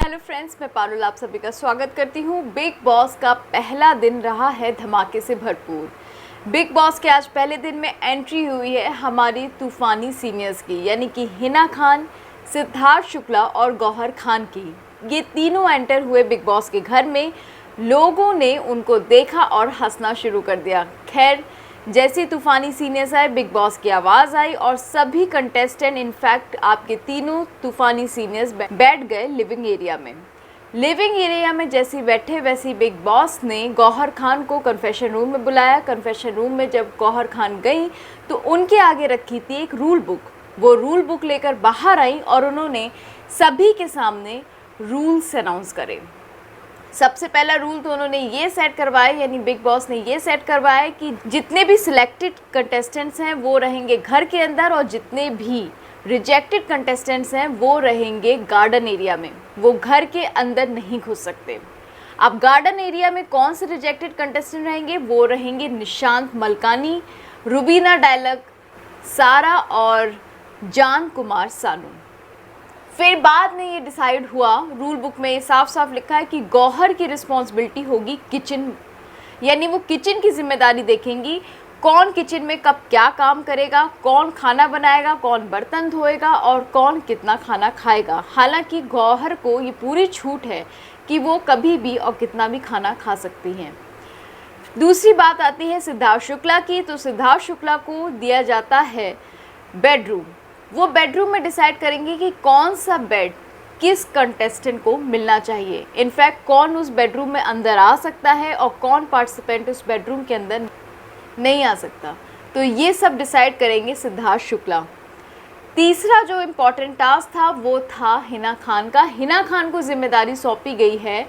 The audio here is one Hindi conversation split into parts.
हेलो फ्रेंड्स, मैं पारुल आप सभी का स्वागत करती हूँ। बिग बॉस का पहला दिन रहा है धमाके से भरपूर। बिग बॉस के आज पहले दिन में एंट्री हुई है हमारी तूफानी सीनियर्स की, यानी कि हिना खान, सिद्धार्थ शुक्ला और गौहर खान की। ये तीनों एंटर हुए बिग बॉस के घर में। लोगों ने उनको देखा और हंसना शुरू कर दिया। खैर, जैसे तूफानी सीनियर्स आए, बिग बॉस की आवाज़ आई और सभी कंटेस्टेंट, इनफैक्ट आपके तीनों तूफानी सीनियर्स बैठ गए लिविंग एरिया में। लिविंग एरिया में जैसे बैठे वैसे बिग बॉस ने गौहर खान को कन्फेशन रूम में बुलाया। कन्फेशन रूम में जब गौहर खान गई तो उनके आगे रखी थी एक रूल बुक। वो रूल बुक लेकर बाहर आई और उन्होंने सभी के सामने रूल्स अनाउंस करे। सबसे पहला रूल तो उन्होंने ये सेट करवाया, यानी बिग बॉस ने ये सेट करवाया कि जितने भी सिलेक्टेड कंटेस्टेंट्स हैं वो रहेंगे घर के अंदर और जितने भी रिजेक्टेड कंटेस्टेंट्स हैं वो रहेंगे गार्डन एरिया में। वो घर के अंदर नहीं घुस सकते। अब गार्डन एरिया में कौन से रिजेक्टेड कंटेस्टेंट रहेंगे? वो रहेंगे निशांत मलकानी, रुबीना डायलग, सारा और जान कुमार सानू। फिर बाद में ये डिसाइड हुआ, रूल बुक में ये साफ साफ लिखा है कि गौहर की रिस्पॉन्सिबिलिटी होगी किचन, यानी वो किचन की जिम्मेदारी देखेंगी। कौन किचन में कब क्या काम करेगा, कौन खाना बनाएगा, कौन बर्तन धोएगा और कौन कितना खाना खाएगा। हालांकि गौहर को ये पूरी छूट है कि वो कभी भी और कितना भी खाना खा सकती हैं। दूसरी बात आती है सिद्धार्थ शुक्ला की। तो सिद्धार्थ शुक्ला को दिया जाता है बेडरूम। वो बेडरूम में डिसाइड करेंगे कि कौन सा बेड किस कंटेस्टेंट को मिलना चाहिए। इनफैक्ट कौन उस बेडरूम में अंदर आ सकता है और कौन पार्टिसिपेंट उस बेडरूम के अंदर नहीं आ सकता। तो ये सब डिसाइड करेंगे सिद्धार्थ शुक्ला। तीसरा जो इम्पोर्टेंट टास्क था वो था हिना खान का। हिना खान को जिम्मेदारी सौंपी गई है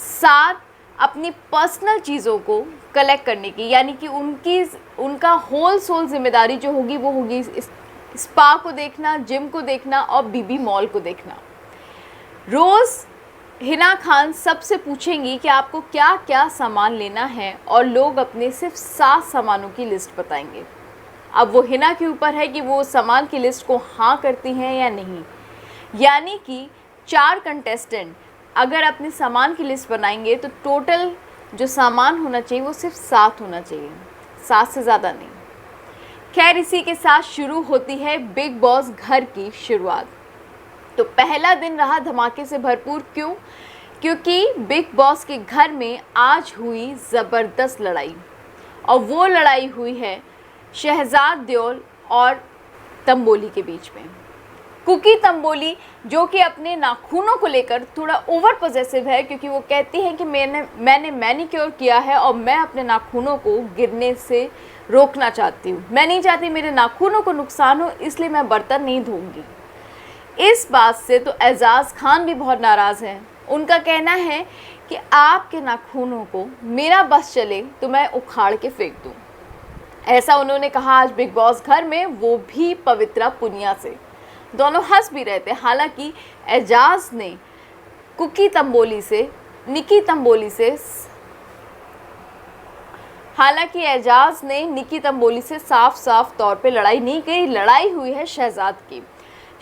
7 अपनी पर्सनल चीज़ों को कलेक्ट करने की, यानी कि उनका होल सोल जिम्मेदारी जो होगी वो होगी स्पा को देखना, जिम को देखना और बीबी मॉल को देखना। रोज़ हिना खान सबसे पूछेंगी कि आपको क्या क्या सामान लेना है और लोग अपने सिर्फ 7 सामानों की लिस्ट बताएंगे। अब वो हिना के ऊपर है कि वो सामान की लिस्ट को हाँ करती हैं या नहीं। यानी कि 4 कंटेस्टेंट अगर अपने सामान की लिस्ट बनाएंगे तो टोटल जो सामान होना चाहिए वो सिर्फ 7 होना चाहिए, 7 से ज़्यादा नहीं। खैर, इसी के साथ शुरू होती है बिग बॉस घर की शुरुआत। तो पहला दिन रहा धमाके से भरपूर। क्यों? क्योंकि बिग बॉस के घर में आज हुई ज़बरदस्त लड़ाई, और वो लड़ाई हुई है शहजाद देओल और तंबोली के बीच में। कुकी तंबोली, जो कि अपने नाखूनों को लेकर थोड़ा ओवर पॉजेसिव है, क्योंकि वो कहती है कि मैंने मैनिक्योर किया है और मैं अपने नाखूनों को गिरने से रोकना चाहती हूँ। मैं नहीं चाहती मेरे नाखूनों को नुकसान हो, इसलिए मैं बर्तन नहीं धोऊंगी। इस बात से तो एजाज खान भी बहुत नाराज़ हैं। उनका कहना है कि आपके नाखूनों को मेरा बस चले तो मैं उखाड़ के फेंक दूँ। ऐसा उन्होंने कहा आज बिग बॉस घर में, वो भी पवित्रा पुनिया से। दोनों हंस भी रहे थे। हालांकि एजाज ने कुकी तंबोली से, निकी तंबोली से साफ साफ तौर पे लड़ाई नहीं की। लड़ाई हुई है शहजाद की।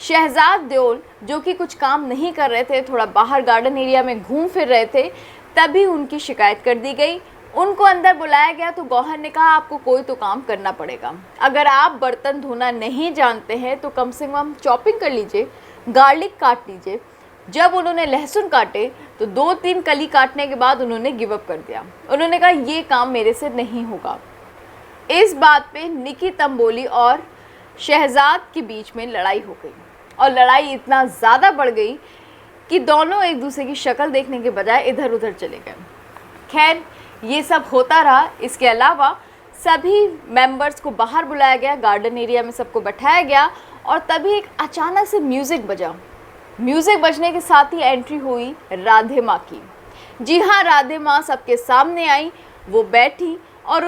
शहजाद देओल, जो कि कुछ काम नहीं कर रहे थे, थोड़ा बाहर गार्डन एरिया में घूम फिर रहे थे, तभी उनकी शिकायत कर दी गई। उनको अंदर बुलाया गया तो गौहर ने कहा आपको कोई तो काम करना पड़ेगा। अगर आप बर्तन धोना नहीं जानते हैं तो कम से कम चॉपिंग कर लीजिए, गार्लिक काट लीजिए। जब उन्होंने लहसुन काटे तो 2-3 कली काटने के बाद उन्होंने गिव अप कर दिया। उन्होंने कहा ये काम मेरे से नहीं होगा। इस बात पे निकी तंबोली और शहजाद के बीच में लड़ाई हो गई, और लड़ाई इतना ज़्यादा बढ़ गई कि दोनों एक दूसरे की शक्ल देखने के बजाय इधर उधर चले गए। खैर, ये सब होता रहा। इसके अलावा सभी मेंबर्स को बाहर बुलाया गया, गार्डन एरिया में सबको बैठाया गया, और तभी एक अचानक से म्यूज़िक बजा। म्यूज़िक बजने के साथ ही एंट्री हुई राधे माँ की। जी हाँ, राधे माँ सबके सामने आई। वो बैठी और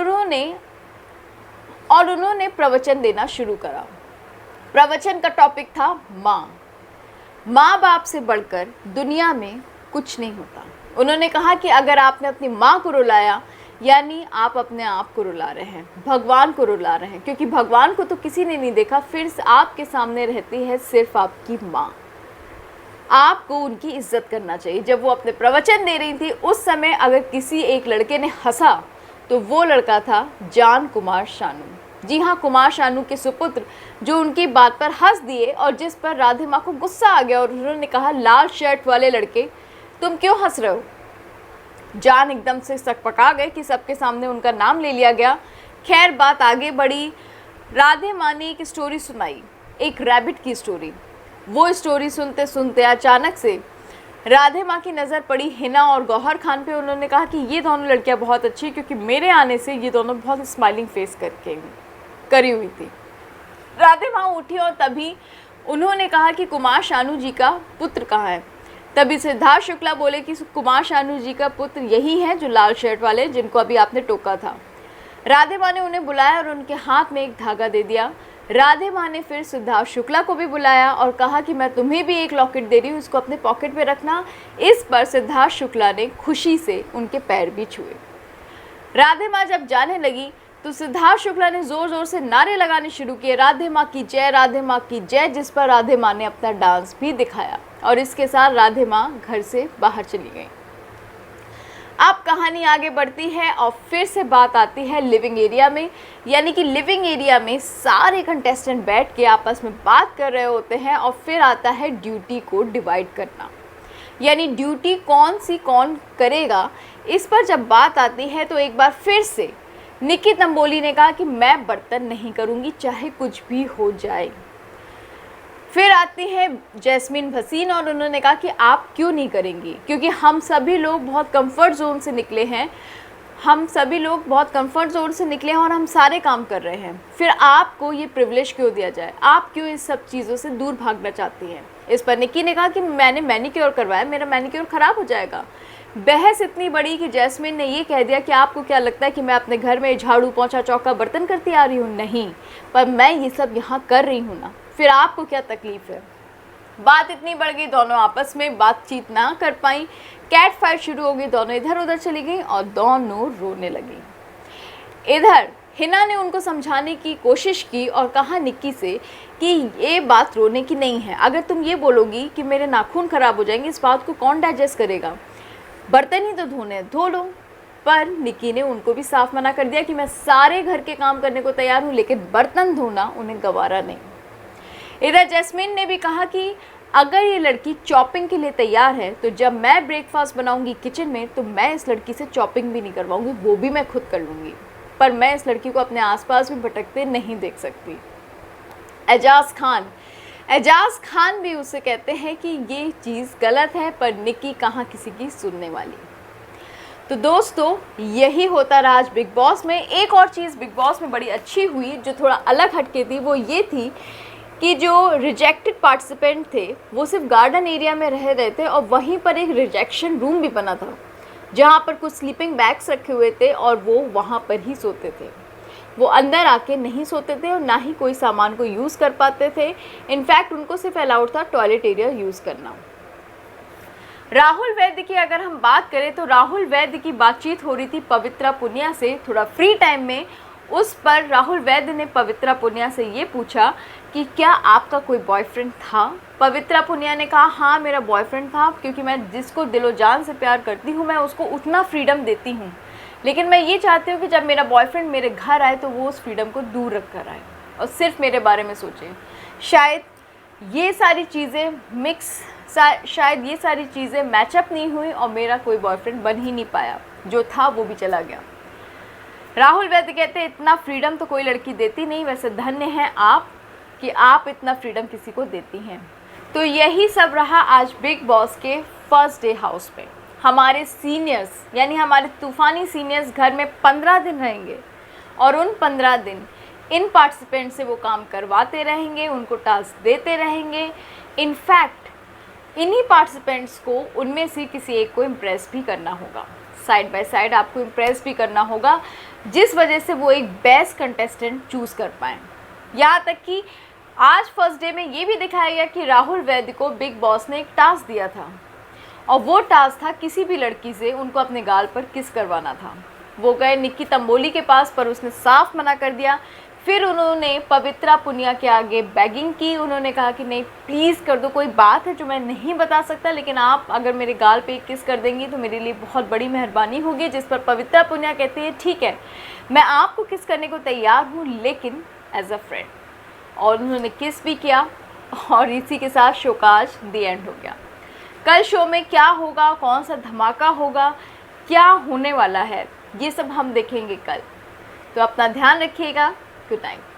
उन्होंने प्रवचन देना शुरू करा। प्रवचन का टॉपिक था माँ। माँ बाप से बढ़कर दुनिया में कुछ नहीं होता। उन्होंने कहा कि अगर आपने अपनी माँ को रुलाया, यानी आप अपने आप को रुला रहे हैं, भगवान को रुला रहे हैं, क्योंकि भगवान को तो किसी ने नहीं देखा, फिर आपके सामने रहती है सिर्फ आपकी माँ। आपको उनकी इज्जत करना चाहिए। जब वो अपने प्रवचन दे रही थी उस समय अगर किसी एक लड़के ने हंसा तो वो लड़का था जान कुमार शानू। जी हाँ, कुमार शानू के सुपुत्र, जो उनकी बात पर हंस दिए और जिस पर राधे माँ को गुस्सा आ गया और उन्होंने कहा, लाल शर्ट वाले लड़के तुम क्यों हंस रहे हो। जान एकदम से सकपका गए कि सबके सामने उनका नाम ले लिया गया। खैर बात आगे बढ़ी। राधे माँ ने एक स्टोरी सुनाई, एक रैबिट की स्टोरी। वो स्टोरी सुनते सुनते अचानक से राधे माँ की नज़र पड़ी हिना और गौहर खान पे। उन्होंने कहा कि ये दोनों लड़कियाँ बहुत अच्छी, क्योंकि मेरे आने से ये दोनों बहुत स्माइलिंग फेस करके करी हुई थी। राधे माँ उठी और तभी उन्होंने कहा कि कुमार शानू जी का पुत्र कहाँ है। तभी सिद्धार्थ शुक्ला बोले कि कुमार शानू जी का पुत्र यही है जो लाल शर्ट वाले, जिनको अभी आपने टोका था। राधे माँ ने उन्हें बुलाया और उनके हाथ में एक धागा दे दिया। राधे माँ ने फिर सिद्धार्थ शुक्ला को भी बुलाया और कहा कि मैं तुम्हें भी एक लॉकेट दे रही हूँ, इसको अपने पॉकेट में रखना। इस पर सिद्धार्थ शुक्ला ने खुशी से उनके पैर भी छुए। राधे माँ जब जाने लगी तो सिद्धार्थ शुक्ला ने ज़ोर ज़ोर से नारे लगाने शुरू किए, राधे माँ की जय, राधे माँ की जय, जिस पर राधे माँ ने अपना डांस भी दिखाया और इसके साथ राधे माँ घर से बाहर चली गई। अब कहानी आगे बढ़ती है और फिर से बात आती है लिविंग एरिया में। यानी कि लिविंग एरिया में सारे कंटेस्टेंट बैठ के आपस में बात कर रहे होते हैं और फिर आता है ड्यूटी को डिवाइड करना। यानी ड्यूटी कौन सी कौन करेगा, इस पर जब बात आती है तो एक बार फिर से निक्की तंबोली ने कहा कि मैं बर्तन नहीं करूँगी चाहे कुछ भी हो जाए। फिर आती है जैस्मीन भसीन और उन्होंने कहा कि आप क्यों नहीं करेंगी, क्योंकि हम सभी लोग बहुत कंफर्ट जोन से निकले हैं, और हम सारे काम कर रहे हैं। फिर आपको ये प्रिविलेज क्यों दिया जाए, आप क्यों इस सब चीज़ों से दूर भागना चाहती हैं। इस पर निक्की ने कहा कि मैंने मैनिक्योर करवाया, मेरा मैनिक्योर ख़राब हो जाएगा। बहस इतनी बड़ी कि जैस्मीन ने ये कह दिया कि आपको क्या लगता है कि मैं अपने घर में झाड़ू पोंछा चौका बर्तन करती आ रही हूँ, नहीं, पर मैं ये सब यहाँ कर रही हूँ ना, फिर आपको क्या तकलीफ़ है। बात इतनी बढ़ गई, दोनों आपस में बातचीत ना कर पाई, कैट फाइट शुरू हो गई, दोनों इधर उधर चली गई और दोनों रोने लगी। इधर हिना ने उनको समझाने की कोशिश की और कहा निक्की से कि ये बात रोने की नहीं है, अगर तुम ये बोलोगी कि मेरे नाखून ख़राब हो जाएंगे, इस बात को कौन डाइजेस्ट करेगा, बर्तन ही तो धोने, धो लो। पर निक्की ने उनको भी साफ मना कर दिया कि मैं सारे घर के काम करने को तैयार हूँ, लेकिन बर्तन धोना उन्हें गवारा नहीं। इधर जैस्मीन ने भी कहा कि अगर ये लड़की चॉपिंग के लिए तैयार है तो जब मैं ब्रेकफास्ट बनाऊंगी किचन में तो मैं इस लड़की से चॉपिंग भी नहीं करवाऊंगी, वो भी मैं खुद कर लूँगी, पर मैं इस लड़की को अपने आसपास भी भटकते नहीं देख सकती। एजाज खान भी उसे कहते हैं कि ये चीज़ गलत है, पर निक्की कहाँ किसी की सुनने वाली। तो दोस्तों यही होता रहा आज बिग बॉस में। एक और चीज़ बिग बॉस में बड़ी अच्छी हुई जो थोड़ा अलग हटके थी, वो ये थी कि जो रिजेक्टेड पार्टिसिपेंट थे वो सिर्फ गार्डन एरिया में रह रहे थे और वहीं पर एक रिजेक्शन रूम भी बना था जहाँ पर कुछ स्लीपिंग बैग्स रखे हुए थे और वो वहाँ पर ही सोते थे। वो अंदर आके नहीं सोते थे और ना ही कोई सामान को यूज़ कर पाते थे। इनफैक्ट उनको सिर्फ अलाउड था टॉयलेट एरिया यूज़ करना। राहुल वैद्य की अगर हम बात करें तो राहुल वैद्य की बातचीत हो रही थी पवित्रा पुनिया से थोड़ा फ्री टाइम में। उस पर राहुल वैद्य ने पवित्रा पुनिया से ये पूछा कि क्या आपका कोई बॉयफ्रेंड था। पवित्रा पुनिया ने कहा हाँ मेरा बॉयफ्रेंड था, क्योंकि मैं जिसको दिलो जान से प्यार करती हूँ मैं उसको उतना फ्रीडम देती हूँ, लेकिन मैं ये चाहती हूँ कि जब मेरा बॉयफ्रेंड मेरे घर आए तो वो उस फ्रीडम को दूर रख कर आए और सिर्फ मेरे बारे में सोचे। शायद ये सारी चीज़ें मैचअप नहीं हुई और मेरा कोई बॉयफ्रेंड बन ही नहीं पाया, जो था वो भी चला गया। राहुल वैद्य कहते हैं इतना फ्रीडम तो कोई लड़की देती नहीं, वैसे धन्य हैं आप कि आप इतना फ्रीडम किसी को देती हैं। तो यही सब रहा आज बिग बॉस के फर्स्ट डे हाउस पे। हमारे सीनियर्स यानी हमारे तूफ़ानी सीनियर्स घर में 15 दिन रहेंगे और उन 15 दिन इन पार्टिसिपेंट से वो काम करवाते रहेंगे, उनको टास्क देते रहेंगे। इनफैक्ट इन्हीं पार्टिसिपेंट्स को उनमें से किसी एक को इम्प्रेस भी करना होगा, साइड बाय साइड आपको इम्प्रेस भी करना होगा, जिस वजह से वो एक बेस्ट कंटेस्टेंट चूज़ कर पाएँ। यहाँ तक कि आज फर्स्ट डे में ये भी दिखाया गया कि राहुल वैद्य को बिग बॉस ने एक टास्क दिया था और वो टास्क था किसी भी लड़की से उनको अपने गाल पर किस करवाना था। वो गए निक्की तंबोली के पास पर उसने साफ मना कर दिया। फिर उन्होंने पवित्रा पुनिया के आगे बेगिंग की। उन्होंने कहा कि नहीं प्लीज़ कर दो, कोई बात है जो मैं नहीं बता सकता, लेकिन आप अगर मेरे गाल पे किस कर देंगी तो मेरे लिए बहुत बड़ी मेहरबानी होगी। जिस पर पवित्रा पुनिया कहती है ठीक है, मैं आपको किस करने को तैयार हूँ, लेकिन एज अ फ्रेंड। और उन्होंने किस भी किया और इसी के साथ शो का आज द एंड हो गया। कल शो में क्या होगा, कौन सा धमाका होगा, क्या होने वाला है, ये सब हम देखेंगे कल। तो अपना ध्यान रखिएगा। Good night.